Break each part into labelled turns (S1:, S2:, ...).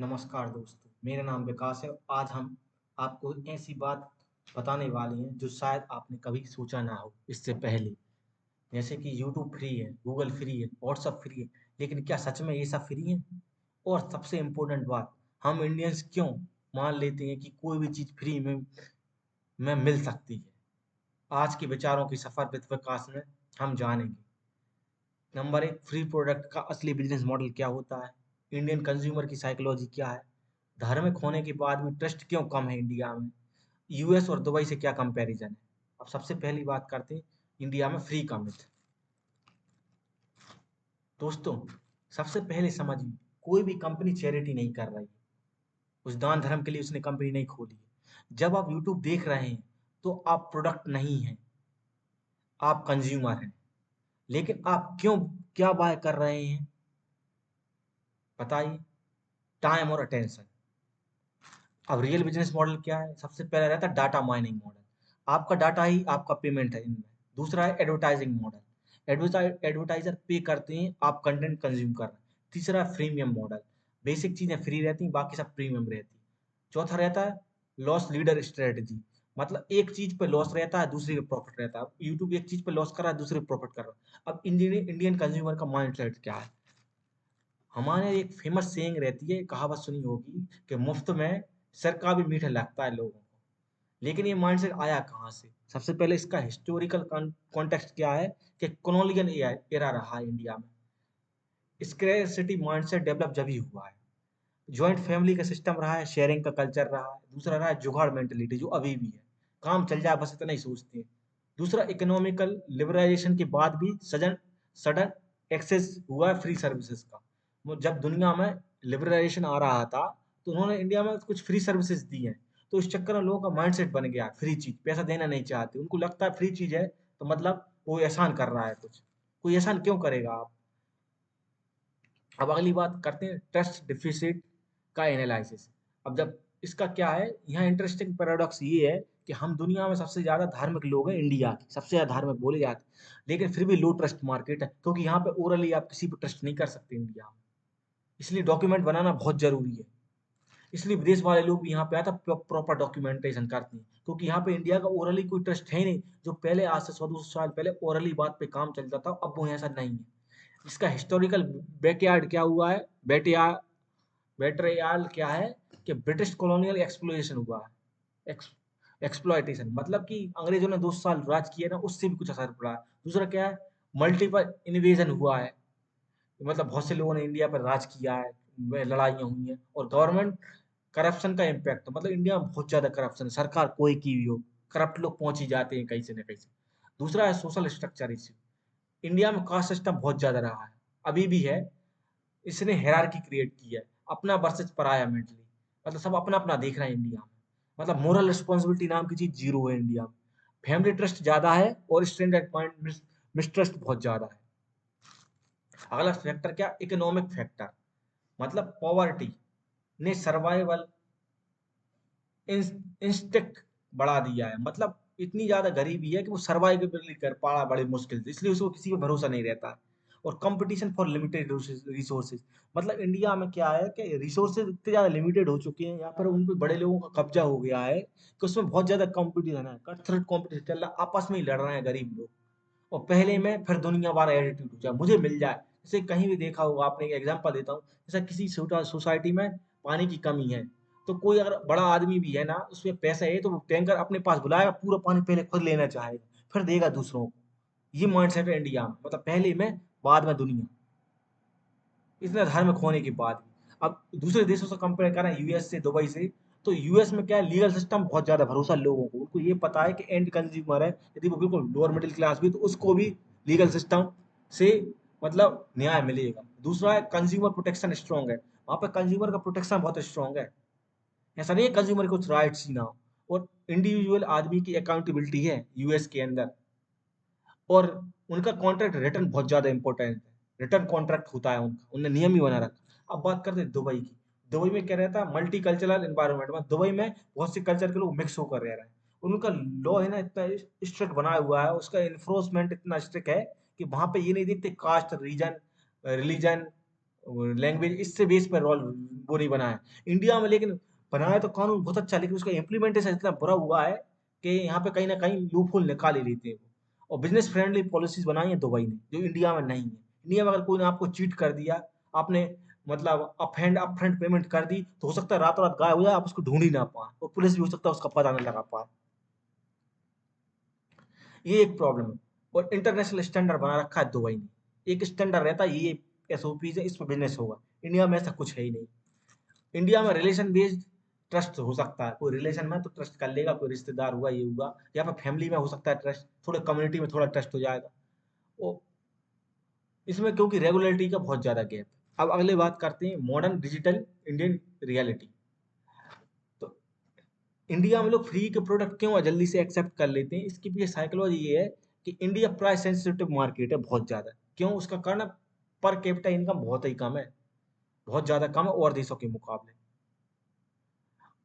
S1: नमस्कार दोस्तों, मेरा नाम विकास है। आज हम आपको ऐसी बात बताने वाले हैं जो शायद आपने कभी सोचा ना हो इससे पहले। जैसे कि यूट्यूब फ्री है, गूगल फ्री है, व्हाट्सअप फ्री है, लेकिन क्या सच में ये सब फ्री है? और सबसे इम्पोर्टेंट बात, हम इंडियंस क्यों मान लेते हैं कि कोई भी चीज़ फ्री में मिल सकती है? आज के विचारों की सफर विद विकास में हम जानेंगे। नंबर एक, फ्री प्रोडक्ट का असली बिजनेस मॉडल क्या होता है? इंडियन कंज्यूमर की साइकोलॉजी क्या है? धार्मिक होने के बाद भी ट्रस्ट क्यों कम है इंडिया में? यूएस और दुबई से क्या कंपैरिजन है? अब सबसे पहली बात करते हैं इंडिया में फ्री का मिथ। दोस्तों, सबसे पहले समझिए, कोई भी कंपनी चैरिटी नहीं कर रही है। उस दान धर्म के लिए उसने कंपनी नहीं खोली है। जब आप यूट्यूब देख रहे हैं तो आप प्रोडक्ट नहीं हैं, आप कंज्यूमर हैं। लेकिन आप क्यों क्या बाय कर रहे हैं? बताइए। टाइम और अटेंशन। अब रियल बिजनेस मॉडल क्या है? सबसे पहला रहता है डाटा माइनिंग मॉडल। आपका डाटा ही आपका पेमेंट है इनमें। दूसरा है एडवर्टाइजिंग मॉडल। एडवर्टाइजर पे करते हैं, आप कंटेंट कंज्यूम कर रहे हैं। तीसरा है फ्रीमियम मॉडल। बेसिक चीजें फ्री रहती हैं, बाकी सब प्रीमियम रहती है। चौथा रहता है लॉस लीडर स्ट्रेटजी। मतलब एक चीज पे लॉस रहता है, दूसरी पे प्रॉफिट रहता है। यूट्यूब एक चीज पे लॉस कर रहा है, दूसरे पे प्रॉफिट कर रहा है। अब इंडियन इंडियन कंज्यूमर का माइंड क्या है? हमारे एक फेमस सेइंग रहती है, कहावत सुनी होगी कि मुफ्त में सिर का भी मीठा लगता है लोगों को। लेकिन ये माइंडसेट आया कहाँ से? सबसे पहले इसका हिस्टोरिकल कॉन्टेक्स्ट क्या है कि कॉलोनियल एरा रहा है इंडिया में। स्कैरसिटी माइंडसेट डेवलप जब ही हुआ है। जॉइंट फैमिली का सिस्टम रहा है, शेयरिंग का कल्चर रहा है। दूसरा रहा है जुगाड़ मेंटेलिटी, जो अभी भी है। काम चल जाए बस इतना ही सोचते हैं। दूसरा, इकोनॉमिकल लिबरलाइजेशन के बाद भी सडन सडन एक्सेस हुआ है फ्री सर्विसेज का। जब दुनिया में लिबरलाइजेशन आ रहा था तो उन्होंने इंडिया में कुछ फ्री सर्विसेज दी हैं। तो इस चक्कर में लोगों का माइंडसेट बन गया, फ्री चीज पैसा देना नहीं चाहते। उनको लगता है फ्री चीज है तो मतलब वो एहसान कर रहा है कुछ। कोई एहसान क्यों करेगा आप? अब अगली बात करते हैं ट्रस्ट डिफिसिट का एनालिसिस। अब जब इसका क्या है, यहाँ इंटरेस्टिंग पैराडॉक्स ये है कि हम दुनिया में सबसे ज्यादा धार्मिक लोग हैं, इंडिया के सबसे ज्यादा धार्मिक बोले जाते हैं, लेकिन फिर भी लो ट्रस्ट मार्केट है, क्योंकि यहाँ पे ओरली आप किसी पर ट्रस्ट नहीं कर सकते इंडिया में। इसलिए डॉक्यूमेंट बनाना बहुत जरूरी है। इसलिए विदेश वाले लोग भी यहाँ पे आता प्रॉपर डॉक्यूमेंटेशन करते हैं, क्योंकि यहाँ पे इंडिया का ओरली कोई ट्रस्ट है ही नहीं। जो पहले आज से 100-200 साल पहले ओरली बात पे काम चलता था, अब वो ऐसा नहीं है। इसका हिस्टोरिकल बैकयार्ड क्या हुआ है? बेटरयाल क्या है कि ब्रिटिश कॉलोनियल एक्सप्लोरेशन हुआ है। एक्सप्लॉयटेशन मतलब कि अंग्रेजों ने 200 साल राज किया ना, उससे भी कुछ असर पड़ा है। दूसरा क्या है? मल्टीपल इन्वेजन हुआ है। मतलब बहुत से लोगों ने इंडिया पर राज किया है, लड़ाइयाँ हुई हैं। और गवर्नमेंट करप्शन का इम्पैक्ट, मतलब इंडिया में बहुत ज्यादा करप्शन है, सरकार कोई की भी हो, करप्ट लोग पहुंच ही जाते हैं कहीं से न कहीं से। दूसरा है सोशल स्ट्रक्चर इश्यू। इंडिया में कास्ट सिस्टम बहुत ज्यादा रहा है, अभी भी है। इसने हायरार्की क्रिएट की है, अपना वर्सेस पराया मेंटली। मतलब सब अपना अपना देख रहे हैं इंडिया में। मतलब मोरल रिस्पॉन्सिबिलिटी नाम की चीज जीरो है इंडिया में। फैमिली ट्रस्ट ज्यादा है और स्टैंडर्ड पॉइंट मिसट्रस्ट बहुत ज्यादा है। अगला फैक्टर क्या? Economic factor. मतलब पॉवर्टी ने सर्वाइवल इंस्टिंक्ट बढ़ा दिया है। मतलब इतनी ज्यादा गरीबी है कि वो सर्वाइव नहीं कर पा रहा बड़े मुश्किल से, इसलिए उसको किसी पे भरोसा नहीं रहता है। और कंपटीशन फॉर लिमिटेड रिसोर्सेज। मतलब इंडिया में क्या है कि रिसोर्सेज इतने ज्यादा लिमिटेड हो चुके हैं, यहाँ पर उन पे बड़े लोगों का कब्जा हो गया है कि उसमें बहुत ज्यादा कंपटीशन है, कट थ्रेट कंपटीशन चल रहा है, आपस में ही लड़ रहे हैं गरीब लोग। और पहले में फिर दुनिया वाला एटीट्यूड हो जाए, मुझे मिल जाए। जैसे कहीं भी देखा होगा आपने, एक एग्जांपल देता हूँ, जैसे किसी सोसाइटी में पानी की कमी है, तो कोई अगर बड़ा आदमी भी है ना, उसमें पैसा है तो वो टैंकर अपने पास बुलाएगा, पूरा पानी पहले खुद लेना चाहेगा, फिर देगा दूसरों को। ये माइंडसेट है इंडिया में, मतलब पहले में बाद में दुनिया। इतना धार्मिक होने के बाद भी अब दूसरे देशों से कंपेयर करें, यूएस से, दुबई से, तो यूएस में क्या है, लीगल सिस्टम बहुत ज्यादा भरोसा लोगों को। उनको ये पता है कि एंड कंज्यूमर है, यदि वो बिल्कुल लोअर मिडिल क्लास भी, तो उसको भी लीगल सिस्टम से मतलब न्याय मिलेगा। दूसरा है कंज्यूमर प्रोटेक्शन स्ट्रांग है, वहां पे कंज्यूमर का प्रोटेक्शन बहुत स्ट्रांग है। ऐसा नहीं है कंज्यूमर के कुछ राइट्स ही ना हो। और इंडिविजुअल आदमी की अकाउंटेबिलिटी है यूएस के अंदर। और उनका कॉन्ट्रैक्ट रिटर्न बहुत ज्यादा इंपॉर्टेंट है। रिटर्न कॉन्ट्रैक्ट होता है उनका, उन्होंने नियम ही बना रखा। अब बात करते हैं दुबई की। दुबई में क्या रहता है? मल्टी कल्चरल एनवायरनमेंट में दुबई में बहुत से कल्चर के लोग मिक्स होकर रह रहे हैं। उनका लॉ है ना इतना स्ट्रिक्ट बनाया हुआ है, उसका इन्फोर्समेंट इतना स्ट्रिक्ट है कि वहां पे ये नहीं देखते कास्ट, रीजन, रिलीजन लैंग्वेज इससे बेस पर रोल वो नहीं बनाया इंडिया में। लेकिन बनाया तो कानून बहुत अच्छा, लेकिन उसका इम्प्लीमेंटेशन इतना बुरा हुआ है कि यहाँ पे कहीं ना कहीं लूप होल निकाल ही लेते हैं वो। और बिजनेस फ्रेंडली पॉलिसीज बनाई है दुबई ने, जो इंडिया में नहीं है। इंडिया में अगर कोई ने आपको चीट कर दिया, आपने मतलब अपफ्रंट पेमेंट कर दी, तो हो सकता है रातों रात गायब हो जाए, आप उसको ढूंढ ही ना पाए, और पुलिस भी हो सकता है उसका पता नहीं लगा पाए। ये एक प्रॉब्लम है। और इंटरनेशनल स्टैंडर्ड बना रखा है दुबई ने, एक स्टैंडर्ड रहता है, ये एसओपी है, इस पर बिजनेस होगा। इंडिया में ऐसा कुछ है ही नहीं। इंडिया में रिलेशन बेस्ड ट्रस्ट हो सकता है, कोई रिलेशन में तो ट्रस्ट कर लेगा, कोई रिश्तेदार हुआ ये हुआ, या फिर फैमिली में हो सकता है ट्रस्ट, थोड़े कम्युनिटी में थोड़ा ट्रस्ट हो जाएगा। वो इसमें क्योंकि रेगुलेटरी का बहुत ज्यादा गैप है। अब अगले बात करते हैं मॉडर्न डिजिटल इंडियन रियलिटी। तो इंडिया में लोग फ्री के प्रोडक्ट क्यों जल्दी से एक्सेप्ट कर लेते हैं, इसकी पीछे साइकोलॉजी ये है कि इंडिया प्राइस सेंसिटिव मार्केट है बहुत ज्यादा। क्यों? उसका कारण पर कैपिटा इनकम बहुत ही कम है, बहुत ज्यादा कम है और देशों के मुकाबले।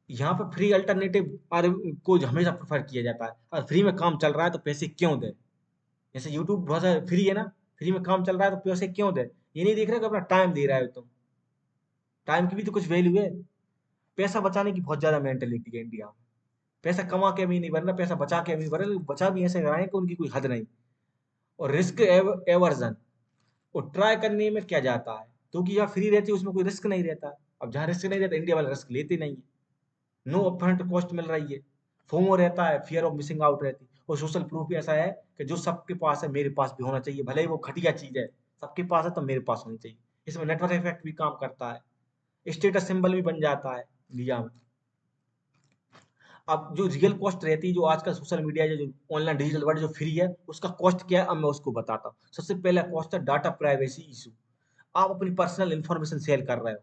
S1: यहाँ पे फ्री अल्टरनेटिव को हमेशा प्रेफर किया जाता है। और फ्री में काम चल रहा है तो पैसे क्यों दें? जैसे यूट्यूब बहुत सारा फ्री है ना, फ्री में काम चल रहा है तो पैसे क्यों दें? ये नहीं देख रहे कि अपना टाइम दे रहा है तुम, टाइम की भी तो कुछ वैल्यू है। पैसा बचाने की बहुत ज्यादा मेंटेलिटी है इंडिया में। पैसा कमा के अमीर नहीं बन रहा, पैसा बचा के अमीर बन रहा, बचा भी ऐसे रहा है कि उनकी कोई हद नहीं। और रिस्क एवर्जन, और ट्राई करने में क्या जाता है, क्योंकि यहाँ फ्री रहती है उसमें कोई रिस्क नहीं रहता। अब जहाँ रिस्क नहीं रहता, इंडिया वाले रिस्क लेते नहीं है। नो अपफ्रंट कॉस्ट मिल रही है। फोमो रहता है, फियर ऑफ मिसिंग आउट रहती है। और सोशल प्रूफ भी ऐसा है कि जो सबके पास है मेरे पास भी होना चाहिए, भले ही वो घटिया चीज है, सबके पास है तो मेरे पास होनी चाहिए। इसमें नेटवर्क इफेक्ट भी काम करता है, स्टेटस सिंबल भी बन जाता है इंडिया में। अब जो रियल कॉस्ट रहती है, जो आजकल सोशल मीडिया जो ऑनलाइन डिजिटल वर्ल्ड जो फ्री है, उसका कॉस्ट क्या है, अब मैं उसको बताता हूँ। सबसे पहला कॉस्ट है डाटा प्राइवेसी इशू। आप अपनी पर्सनल इंफॉर्मेशन शेयर कर रहे हो,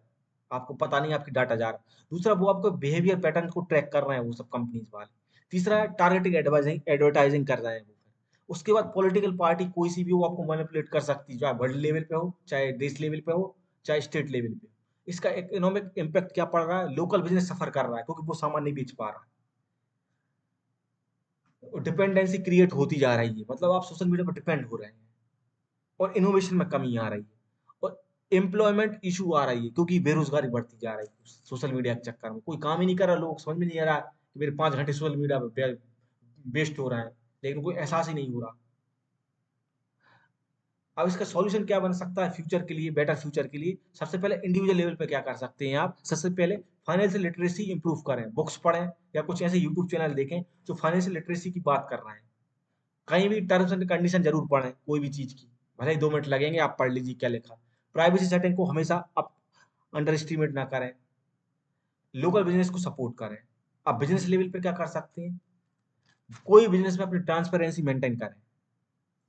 S1: आपको पता नहीं आपकी डाटा जा रहा है। दूसरा, वो आपको बिहेवियर पैटर्न को ट्रैक कर रहे हैं वो सब कंपनीज वाले। तीसरा है टारगेटिंग एडवर्टाइजिंग एडवर्टाइजिंग कर रहे हैं वो। उसके बाद पॉलिटिकल पार्टी कोई सी भी वो आपको मैनिपुलेट कर सकती है, चाहे वर्ल्ड लेवल पे हो, चाहे देश लेवल पे हो, चाहे स्टेट लेवल पे हो। इसका इकोनॉमिक इम्पैक्ट क्या पड़ रहा है? लोकल बिजनेस सफर कर रहा है, क्योंकि वो सामान नहीं बेच पा रहा। डिपेंडेंसी क्रिएट होती जा रही है, मतलब आप सोशल मीडिया पर डिपेंड हो रहे हैं। और इनोवेशन में कमी आ रही है। और एम्प्लॉयमेंट इशू आ रही है, क्योंकि बेरोजगारी बढ़ती जा रही है सोशल मीडिया के चक्कर में। कोई काम ही नहीं कर रहा, लोग समझ में नहीं आ रहा कि मेरे 5 घंटे सोशल मीडिया पे वेस्ट हो रहा है, लेकिन कोई एहसास ही नहीं हो रहा। अब इसका सॉल्यूशन क्या बन सकता है फ्यूचर के लिए, बेटर फ्यूचर के लिए? सबसे पहले इंडिविजुअल लेवल पे क्या कर सकते हैं आप? सबसे पहले फाइनेंशियल लिटरेसी इंप्रूव करें, बुक्स पढ़ें, या कुछ ऐसे यूट्यूब चैनल देखें जो फाइनेंशियल लिटरेसी की बात कर रहे हैं। कहीं भी टर्म्स एंड कंडीशन जरूर पढ़ें कोई भी चीज की, भले ही 2 मिनट लगेंगे, आप पढ़ लीजिए क्या लिखा। प्राइवेसी सेटिंग को हमेशा आप अंडर एस्टिमेट ना करें। लोकल बिजनेस को सपोर्ट करें। आप बिजनेस लेवल पे क्या कर सकते हैं? कोई बिजनेस में अपनी ट्रांसपेरेंसी मेंटेन करें,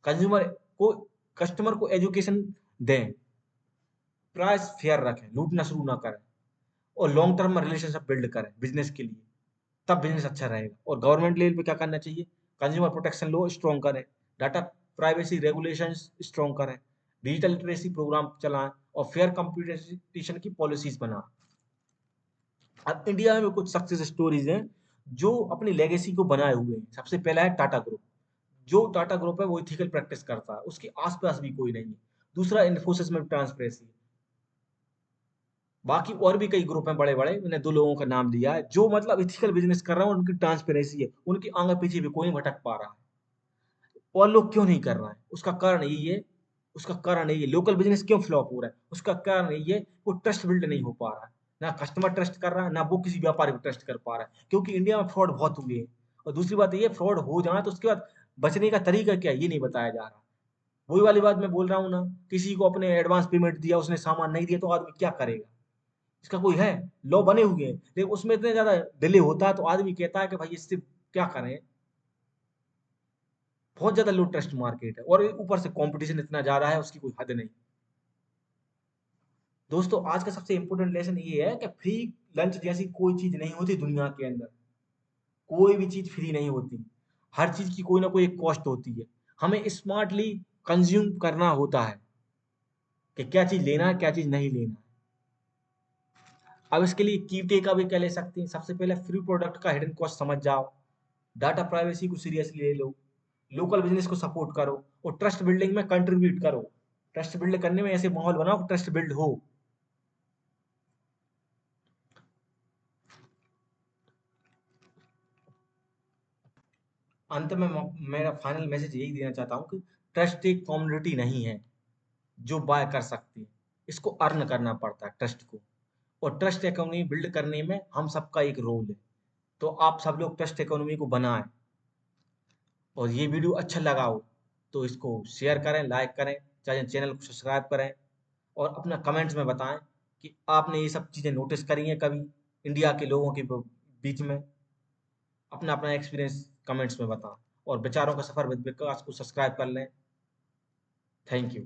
S1: कंज्यूमर को कस्टमर को एजुकेशन दें, प्राइस फेयर रखें, लूटना शुरू ना करें, और लॉन्ग टर्म में रिलेशनशिप बिल्ड करें बिजनेस के लिए, तब बिजनेस अच्छा रहेगा। और गवर्नमेंट लेवल पे क्या करना चाहिए? कंज्यूमर प्रोटेक्शन लॉ स्ट्रॉन्ग करें, डाटा प्राइवेसी रेगुलेशंस स्ट्रॉन्ग करें, डिजिटल लिटरेसी प्रोग्राम चलाएं, और फेयर कंपटीशन की पॉलिसीज बनाएं। अब इंडिया में कुछ सक्सेस स्टोरीज हैं जो अपनी लेगेसी को बनाए हुए हैं। सबसे पहला है टाटा ग्रुप। जो टाटा ग्रुप है वो इथिकल प्रैक्टिस करता है, उसके आसपास भी कोई नहीं है। दूसरा, इन्फोसिस में ट्रांसपेरेंसी। बाकी और भी कई ग्रुप हैं बड़े बड़े, मैंने 2 लोगों का नाम दिया है जो मतलब इथिकल बिजनेस कर रहे हैं, उनकी ट्रांसपेरेंसी है, उनके आगे पीछे भी कोई नहीं भटक पा रहा है। और लोग क्यों नहीं कर रहे हैं? उसका कारण यही है, उसका कारण यही है, लोकल बिजनेस क्यों फ्लॉप हो रहा है? उसका कारण यही है, वो ट्रस्ट बिल्ड नहीं हो पा रहा है। ना कस्टमर ट्रस्ट कर रहा है, ना वो किसी व्यापारी को ट्रस्ट कर पा रहा है, क्योंकि इंडिया में फ्रॉड बहुत हुए हैं। और दूसरी बात ये, फ्रॉड हो जाए तो उसके बाद बचने का तरीका क्या है, ये नहीं बताया जा रहा। वही वाली बात मैं बोल रहा हूँ ना, किसी को अपने एडवांस पेमेंट दिया, उसने सामान नहीं दिया, तो आदमी क्या करेगा? इसका कोई है? लॉ बने हुए हैं, लेकिन उसमें इतने ज्यादा डिले होता है तो आदमी कहता है कि भाई इससे क्या करें। बहुत ज्यादा लो ट्रस्ट मार्केट है, और ऊपर से कंपटीशन इतना ज्यादा है, उसकी कोई हद नहीं। दोस्तों, आज का सबसे इंपॉर्टेंट लेसन ये है कि फ्री लंच जैसी कोई चीज नहीं होती दुनिया के अंदर। कोई भी चीज फ्री नहीं होती, हर चीज की कोई ना कोई एक कॉस्ट होती है। हमें स्मार्टली कंज्यूम करना होता है कि क्या चीज लेना है, क्या चीज नहीं लेना है। अब इसके लिए की टेक अवे क्या ले सकते हैं? सबसे पहले फ्री प्रोडक्ट का हिडन कॉस्ट समझ जाओ, डाटा प्राइवेसी को सीरियसली ले लो, लोकल बिजनेस को सपोर्ट करो, और ट्रस्ट बिल्डिंग में कंट्रीब्यूट करो। ट्रस्ट बिल्ड करने में ऐसे माहौल बनाओ कि ट्रस्ट बिल्ड हो। अंत में मेरा फाइनल मैसेज यही देना चाहता हूँ कि ट्रस्ट एक कम्युनिटी नहीं है जो बाय कर सकती है। इसको अर्न करना पड़ता है ट्रस्ट को, और ट्रस्ट इकोनॉमी बिल्ड करने में हम सबका एक रोल है। तो आप सब लोग ट्रस्ट इकोनॉमी को बनाएं, और ये वीडियो अच्छा लगा हो तो इसको शेयर करें, लाइक करें, चाहे चैनल को सब्सक्राइब करें, और अपना कमेंट्स में बताएं कि आपने ये सब चीज़ें नोटिस करी हैं कभी इंडिया के लोगों के बीच में। अपना अपना एक्सपीरियंस कमेंट्स में बताएं, और विचारों का सफर विद विकास को सब्सक्राइब कर लें। Thank you.